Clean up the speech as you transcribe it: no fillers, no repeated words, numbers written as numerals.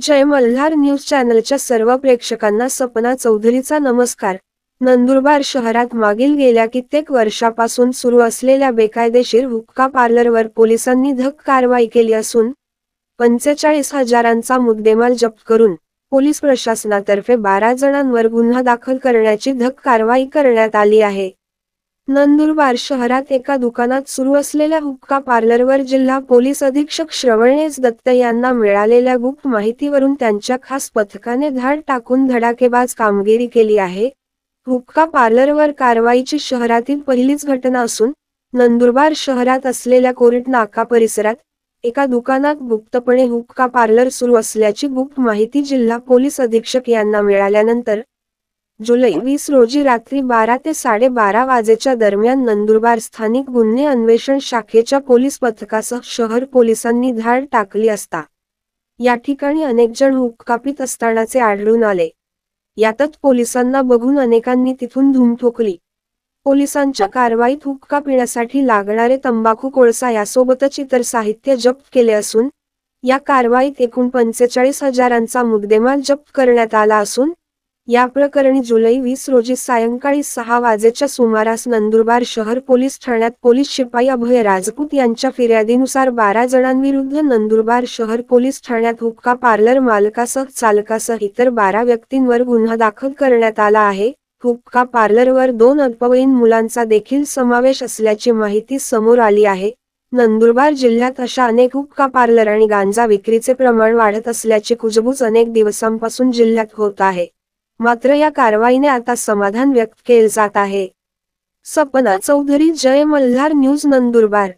जय Malhar news चॅनलच्या सर्व प्रेक्षकांना सपना चौधरीचा नमस्कार। नंदुरबार शहरात मागील गेल्या कित्येक वर्षापासून सुरू असलेल्या बेकायदेशीर हुक्का पार्लरवर पोलिसांनी धक्क कारवाई केली असून 45,000चा मुद्देमाल जप्त करून पोलीस प्रशासनातर्फे 12 जणांवर गुन्हा दाखल करण्याची धक्क कारवाई करण्यात आली आहे। नंदुरबार शहरात एका दुकानात सुरू असलेल्या हुक्का पार्लरवर जिल्हा पोलीस अधीक्षक श्रवणेश दत्त यांना मिळालेल्या गुप्त माहितीवरून त्यांच्या खास पथकाने धाड टाकून धडाकेबाज कामगिरी केली आहे। हुक्का पार्लरवर कारवाईची शहरातील पहिलीच घटना असून नंदुरबार शहरात असलेल्या कोर्ट नाका परिसरात एका दुकानात गुप्तपणे हुक्का पार्लर सुरू असल्याची गुप्त माहिती जिल्हा पोलीस अधीक्षक यांना मिळाल्यानंतर जुलै 20 रोजी रात्री 12 ते 12:30 वाजेच्या दरम्यान नंदुरबार स्थानिक गुन्हे अन्वेषण शाखेच्या पोलीस पथकासह शहर पोलिसांनी धाड टाकली असता या ठिकाणी अनेक जण हुक्का पीत असतानाचे आढळून आले। यातच पोलिसांना बघून अनेकांनी तिथून धूम ठोकली। पोलिसांच्या कारवाईत हुक्का पिण्यासाठी लागणारे तंबाखू कोळसा यासोबतच इतर साहित्य जप्त केले असून या कारवाईत एकूण 45,000चा मुद्देमाल जप्त करण्यात आला असून या प्रकरणी जुलै 20 रोजी सायंकाळी 6 वाजेच्या सुमारास नंदुरबार शहर पोलीस ठाण्यात पोलीस शिपाई अभय राजपूत यांच्या फिर्यादीनुसार 12 जणांविरुद्ध नंदुरबार शहर पोलीस ठाण्यात हुक्का पार्लर मालकासह चालकासह इतर 12 व्यक्तींवर गुन्हा दाखल करण्यात आला आहे। हुक्का पार्लरवर 2 अल्पवयीन मुलांचा देखील समावेश असल्याची माहिती समोर आली आहे। नंदुरबार जिल्ह्यात अशा अनेक हुक्का पार्लर आणि गांजा विक्रीचे प्रमाण वाढत असल्याची कुजबूज अनेक दिवसांपासून जिल्ह्यात होत आहे। मात्र या कारवाईने आता समाधान व्यक्त केले जात आहे। सपना चौधरी, जय मल्हार न्यूज, नंदुरबार।